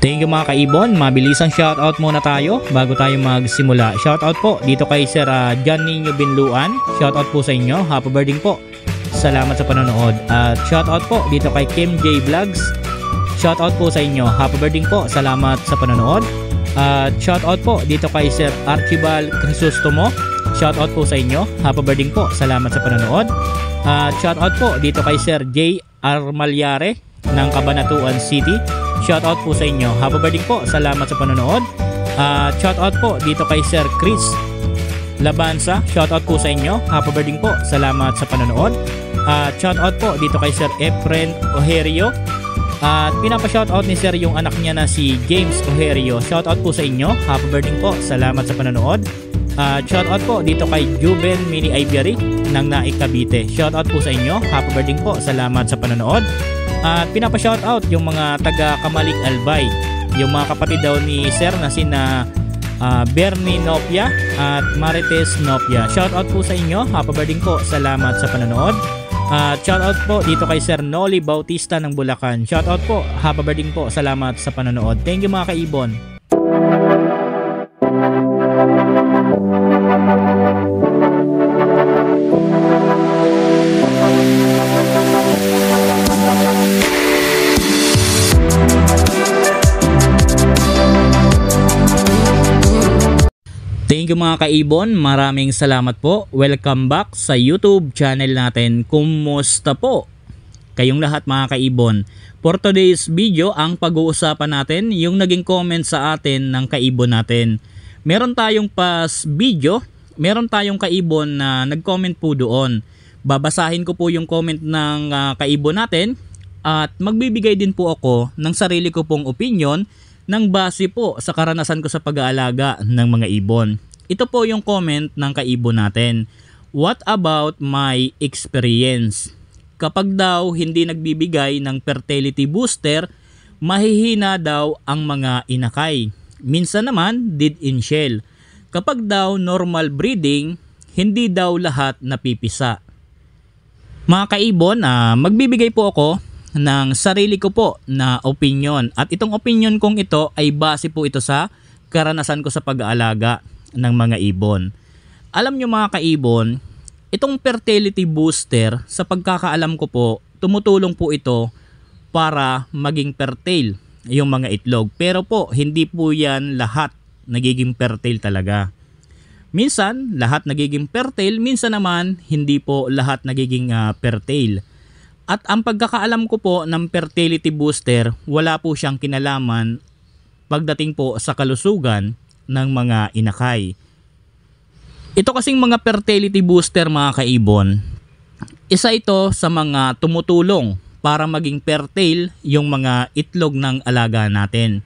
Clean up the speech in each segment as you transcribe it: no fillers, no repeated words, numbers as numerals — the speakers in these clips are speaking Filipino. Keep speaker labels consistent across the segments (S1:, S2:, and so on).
S1: Thank you mga kaibon, mabilisang shoutout muna tayo bago tayo magsimula. Shoutout po dito kay Sir John Nino Binluan, shoutout po sa inyo, happy birthday po. Salamat sa panonood. At shoutout po dito kay Kim J Vlogs, shoutout po sa inyo, happy birthday po, salamat sa panonood. At shoutout po dito kay Sir Archibald Crisostomo, shoutout po sa inyo, happy birthday po, salamat sa panonood. At shoutout po dito kay Sir J. Armalyare ng Cabanatuan City, shoutout po sa inyo, happy birthday po, salamat sa panonood. At shoutout po dito kay Sir Chris Labansa, shoutout po sa inyo, happy birthday po, salamat sa panonood. At shoutout po dito kay Sir Efren Ojerio. At pinapa-shoutout ni Sir yung anak niya na si James Ojerio, shoutout po sa inyo, happy birthday po, salamat sa panonood. At shoutout po dito kay Juben Mini Ivory ng Naik Cavite, shoutout po sa inyo, happy birthday po, salamat sa panonood. At pinapa-shoutout yung mga taga Kamalig Albay, yung mga kapatid daw ni Sir na sina Bernie Nopia at Marites Nopia, shoutout po sa inyo, happy birthday po, salamat sa panonood. At shoutout po dito kay Sir Noli Bautista ng Bulacan, shoutout po, happy birthday po, salamat sa panonood. Thank you mga kaibon. Thank you mga kaibon, maraming salamat po. Welcome back sa YouTube channel natin. Kumusta po kayong lahat mga kaibon? For today's video, ang pag-uusapan natin yung naging comment sa atin ng kaibon natin. Meron tayong past video, meron tayong kaibon na nag-comment po doon. Babasahin ko po yung comment ng kaibon natin at magbibigay din po ako ng sarili ko pong opinion nang base po sa karanasan ko sa pag-aalaga ng mga ibon. Ito po yung comment ng kaibon natin. What about my experience? Kapag daw hindi nagbibigay ng fertility booster, mahihina daw ang mga inakay. Minsan naman, dead in shell. Kapag daw normal breeding, hindi daw lahat napipisa. Mga kaibon, magbibigay po ako ng sarili ko po na opinion. At itong opinion kong ito ay base po ito sa karanasan ko sa pag-aalaga ng mga ibon. Alam nyo mga kaibon, itong fertility booster, sa pagkakaalam ko po, tumutulong po ito para maging fertile yung mga itlog. Pero po, hindi po yan lahat nagiging fertile talaga. Minsan, lahat nagiging fertile, minsan naman, hindi po lahat nagiging fertile. At ang pagkakaalam ko po ng fertility booster, wala po siyang kinalaman pagdating po sa kalusugan ng mga inakay. Ito kasing mga fertility booster mga kaibon, isa ito sa mga tumutulong para maging fertile yung mga itlog ng alaga natin.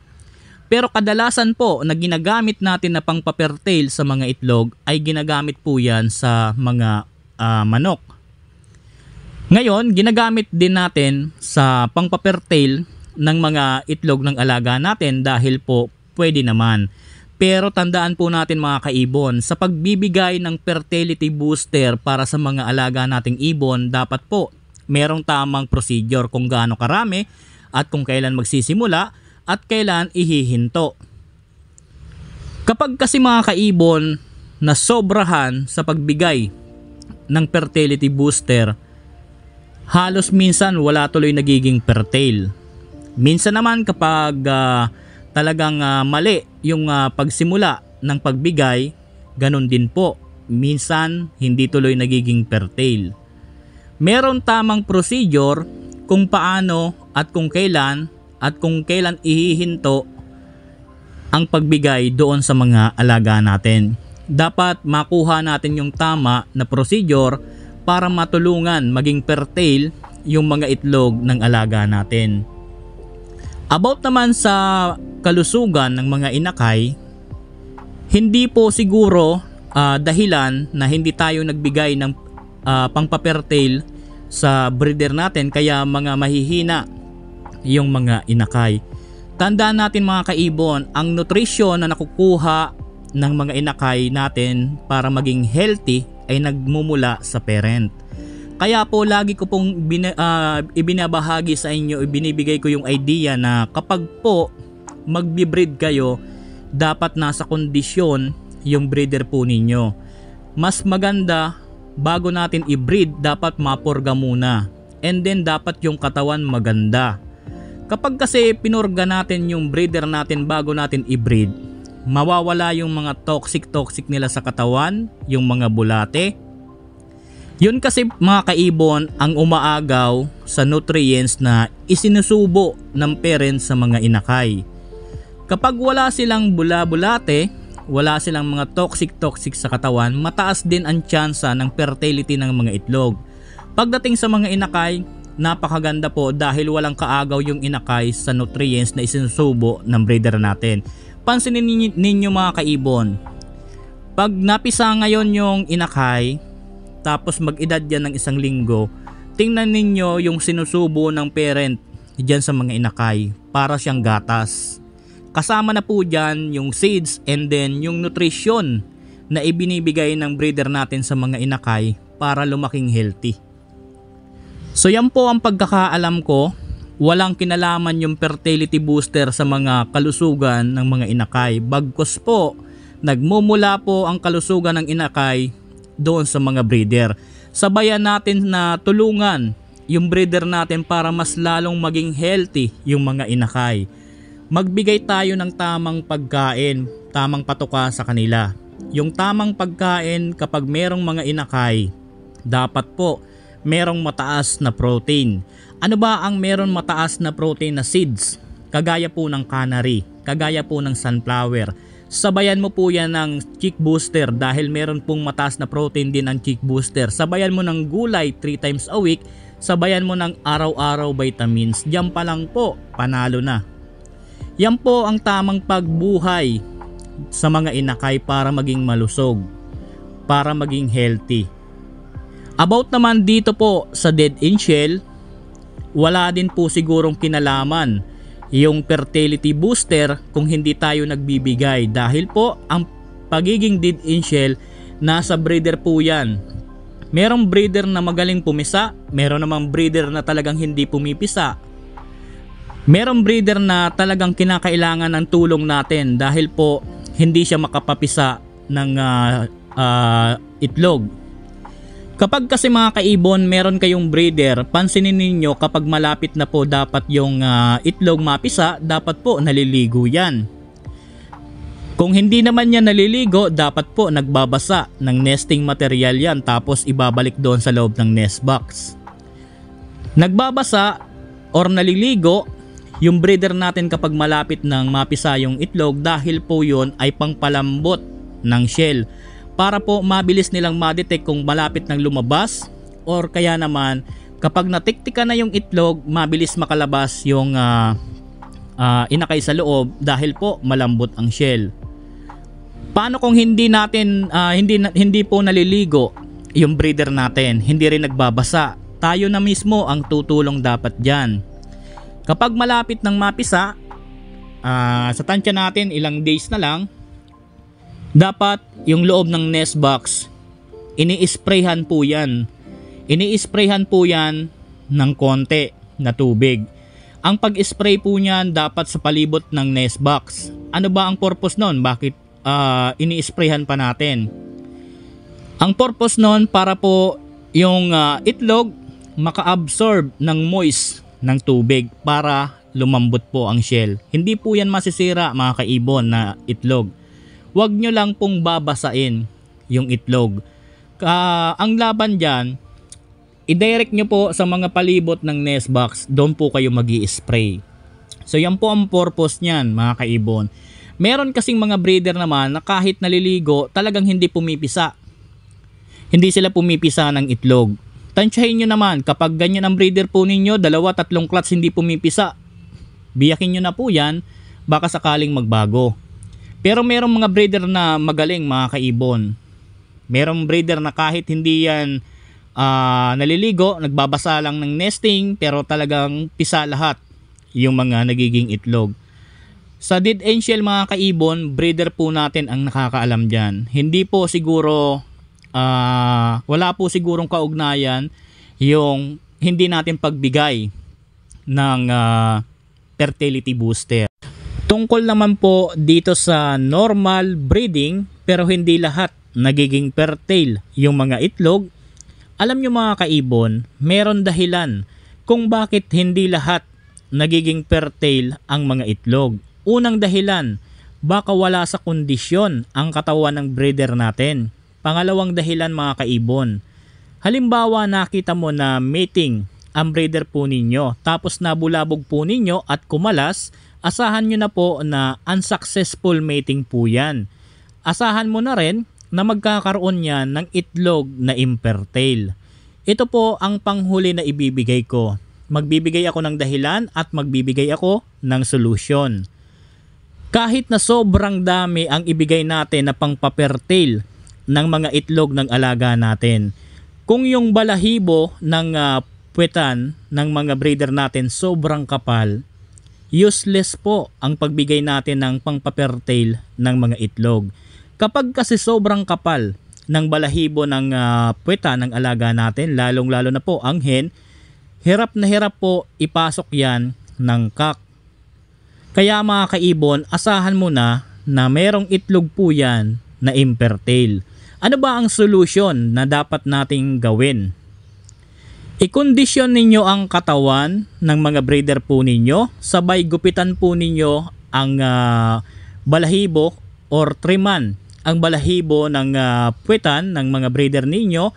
S1: Pero kadalasan po na ginagamit natin na pangpa-fertile sa mga itlog ay ginagamit po yan sa mga manok. Ngayon, ginagamit din natin sa pangpa-fertile ng mga itlog ng alaga natin dahil po pwede naman. Pero tandaan po natin mga kaibon, sa pagbibigay ng fertility booster para sa mga alaga nating ibon, dapat po merong tamang procedure kung gaano karami at kung kailan magsisimula at kailan ihihinto. Kapag kasi mga kaibon na sobrahan sa pagbigay ng fertility booster, halos minsan wala tuloy nagiging fertile. Minsan naman kapag talagang mali yung pagsimula ng pagbigay, ganun din po. Minsan hindi tuloy nagiging fertile. Meron tamang procedure kung paano at kung kailan ihihinto ang pagbigay doon sa mga alaga natin. Dapat makuha natin yung tama na procedure para matulungan maging fertile yung mga itlog ng alaga natin. About naman sa kalusugan ng mga inakay, hindi po siguro dahilan na hindi tayo nagbigay ng pangpa-fertile sa breeder natin kaya mga mahihina yung mga inakay. Tandaan natin mga kaibon, ang nutrition na nakukuha ng mga inakay natin para maging healthy ay nagmumula sa parent. Kaya po lagi ko pong ibinabahagi sa inyo, ibinibigay ko yung idea na kapag po magbi-breed kayo, dapat nasa kondisyon yung breeder po ninyo. Mas maganda, bago natin i-breed, dapat mapurga muna. And then dapat yung katawan maganda. Kapag kasi pinurga natin yung breeder natin bago natin i-breed, mawawala yung mga toxic nila sa katawan, yung mga bulate. Yun kasi mga kaibon ang umaagaw sa nutrients na isinusubo ng parents sa mga inakay. Kapag wala silang bula-bulate, wala silang mga toxic sa katawan, mataas din ang tsansa ng fertility ng mga itlog. Pagdating sa mga inakay, napakaganda po dahil walang kaagaw yung inakay sa nutrients na isinusubo ng breeder natin. Pansinin ninyo mga kaibon, pag napisa ngayon yung inakay, tapos mag-edad yan ng 1 linggo, tingnan ninyo yung sinusubo ng parent dyan sa mga inakay, para siyang gatas. Kasama na po dyan yung seeds and then yung nutrition na ibinibigay ng breeder natin sa mga inakay para lumaking healthy. So yan po ang pagkakaalam ko, walang kinalaman yung fertility booster sa mga kalusugan ng mga inakay. Bagkus po, nagmumula po ang kalusugan ng inakay doon sa mga breeder. Sabayan natin na tulungan yung breeder natin para mas lalong maging healthy yung mga inakay. Magbigay tayo ng tamang pagkain, tamang patuka sa kanila. Yung tamang pagkain kapag merong mga inakay, dapat po merong mataas na protein. Ano ba ang meron mataas na protein na seeds? Kagaya po ng canary, kagaya po ng sunflower. Sabayan mo po yan ng chick booster dahil meron pong mataas na protein din ang chick booster. Sabayan mo ng gulay 3 times a week. Sabayan mo ng araw-araw vitamins. Diyan pa lang po, panalo na. Yan po ang tamang pagbuhay sa mga inakay para maging malusog, para maging healthy. About naman dito po sa dead in shell, wala din po sigurong kinalaman yung fertility booster kung hindi tayo nagbibigay, dahil po ang pagiging dead in shell nasa breeder po yan. Merong breeder na magaling pumisa, meron namang breeder na talagang hindi pumipisa. Merong breeder na talagang kinakailangan ng tulong natin dahil po hindi siya makapapisa ng itlog. Kapag kasi mga kaibon, meron kayong breeder, pansinin ninyo kapag malapit na po dapat yung itlog mapisa, dapat po naliligo yan. Kung hindi naman yan naliligo, dapat po nagbabasa ng nesting material yan, tapos ibabalik doon sa loob ng nest box. Nagbabasa or naliligo yung breeder natin kapag malapit nang mapisa yung itlog, dahil po yun ay pangpalambot ng shell, para po mabilis nilang ma-detect kung malapit nang lumabas, or kaya naman kapag natiktika na yung itlog, mabilis makalabas yung inakay sa loob dahil po malambot ang shell. Paano kung hindi po naliligo yung breeder natin, hindi rin nagbabasa? Tayo na mismo ang tutulong dapat diyan. Kapag malapit nang mapisa, sa tansya natin ilang days na lang, dapat yung loob ng nest box, ini-sprayhan po yan. Ini-sprayhan po yan ng konti na tubig. Ang pag-spray po niyan dapat sa palibot ng nest box. Ano ba ang purpose nun? Bakit ini-sprayhan pa natin? Ang purpose nun para po yung itlog maka-absorb ng moist ng tubig para lumambot po ang shell. Hindi po yan masisira mga kaibon na itlog. Huwag nyo lang pong babasain yung itlog. Ang laban dyan, i-direct nyo po sa mga palibot ng nest box, doon po kayo mag-i-spray. So yan po ang purpose nyan mga kaibon. Meron kasing mga breeder naman na kahit naliligo, talagang hindi pumipisa. Hindi sila pumipisa ng itlog. Tansyahin nyo naman, kapag ganyan ang breeder po ninyo, 2-3 clutch hindi pumipisa, biyakin nyo na po yan, baka sakaling magbago. Pero merong mga breeder na magaling mga kaibon. Merong breeder na kahit hindi yan naliligo, nagbabasa lang ng nesting, pero talagang pisa lahat yung mga nagiging itlog. Sa dead end shell mga kaibon, breeder po natin ang nakakaalam dyan. Hindi po siguro, wala po sigurong kaugnayan yung hindi natin pagbigay ng fertility booster. Tungkol naman po dito sa normal breeding pero hindi lahat nagiging fertile yung mga itlog. Alam nyo mga kaibon, meron dahilan kung bakit hindi lahat nagiging fertile ang mga itlog. Unang dahilan, baka wala sa kondisyon ang katawan ng breeder natin. Pangalawang dahilan mga kaibon, halimbawa nakita mo na mating ang breeder po ninyo tapos nabulabog po ninyo at kumalas, asahan nyo na po na unsuccessful mating po yan. Asahan mo na rin na magkakaroon yan ng itlog na infertile. Ito po ang panghuli na ibibigay ko. Magbibigay ako ng dahilan at magbibigay ako ng solusyon. Kahit na sobrang dami ang ibigay natin na pangpafertile ng mga itlog ng alaga natin, kung yung balahibo ng puwetan ng mga breeder natin sobrang kapal, useless po ang pagbigay natin ng pangpafertile ng mga itlog. Kapag kasi sobrang kapal ng balahibo ng puwetan ng alaga natin, lalong-lalo na po ang hen, hirap na hirap po ipasok yan ng cock. Kaya mga kaibon, asahan mo na merong itlog po yan na infertile. Ano ba ang solusyon na dapat nating gawin? I-kondisyon ninyo ang katawan ng mga breeder po ninyo, sabay gupitan po ninyo ang balahibo or triman ang balahibo ng puwetan ng mga breeder ninyo,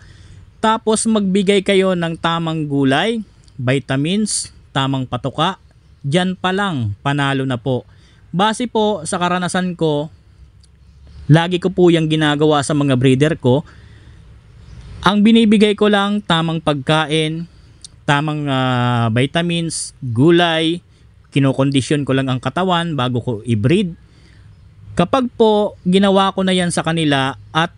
S1: tapos magbigay kayo ng tamang gulay, vitamins, tamang patuka. Diyan pa lang panalo na po. Base po sa karanasan ko, lagi ko po yung ginagawa sa mga breeder ko. Ang binibigay ko lang tamang pagkain, tamang vitamins, gulay, kinokondisyon ko lang ang katawan bago ko i-breed. Kapag po ginawa ko na yan sa kanila at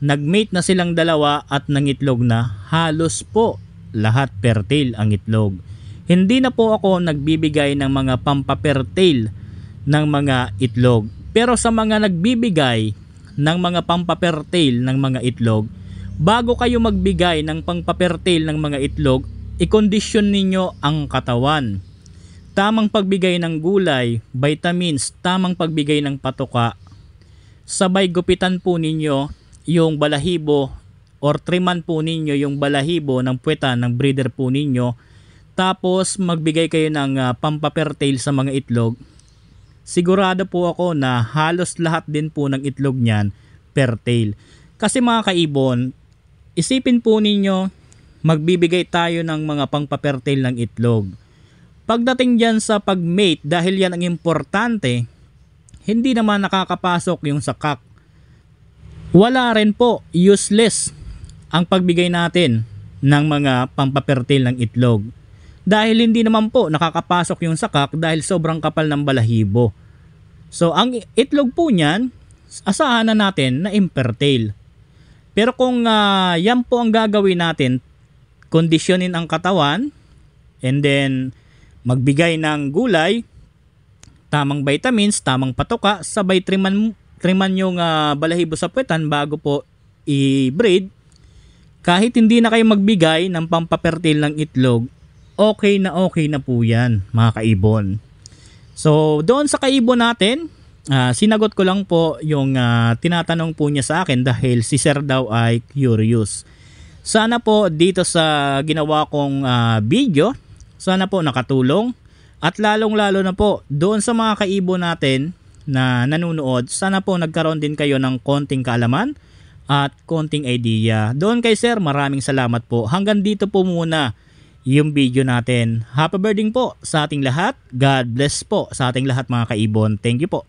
S1: nagmate na silang dalawa at nangitlog na, halos po lahat fertile ang itlog. Hindi na po ako nagbibigay ng mga pampafertile ng mga itlog. Pero sa mga nagbibigay ng mga pampafertile ng mga itlog, bago kayo magbigay ng pampafertile ng mga itlog, i-kondisyon ninyo ang katawan. Tamang pagbigay ng gulay, vitamins, tamang pagbigay ng patuka. Sabay gupitan po ninyo yung balahibo or triman po ninyo yung balahibo ng puwetan ng breeder po ninyo. Tapos magbigay kayo ng pampafertile sa mga itlog. Sigurado po ako na halos lahat din po ng itlog niyan fertile. Kasi mga kaibon, isipin po ninyo, magbibigay tayo ng mga pampafertile ng itlog. Pagdating dyan sa pag-mate, dahil yan ang importante, hindi naman nakakapasok yung sa cock. Wala rin po, useless ang pagbigay natin ng mga pampafertile ng itlog. Dahil hindi naman po nakakapasok yung sa cock dahil sobrang kapal ng balahibo. So ang itlog po niyan, asahan na natin na infertile. Pero kung yan po ang gagawin natin, kondisyonin ang katawan, and then magbigay ng gulay, tamang vitamins, tamang patuka, sabay triman yung balahibo sa puwetan bago po i-breed. Kahit hindi na kayo magbigay ng pampafertile ng itlog, okay na po yan mga kaibon. So doon sa kaibon natin, sinagot ko lang po yung tinatanong po niya sa akin dahil si Sir daw ay curious. Sana po dito sa ginawa kong video, sana po nakatulong, at lalong-lalo na po doon sa mga kaibon natin na nanonood, sana po nagkaroon din kayo ng konting kaalaman at konting idea. Doon kay Sir, maraming salamat po. Hanggang dito po muna yung video natin. Happy birthday po sa ating lahat. God bless po sa ating lahat mga kaibon. Thank you po.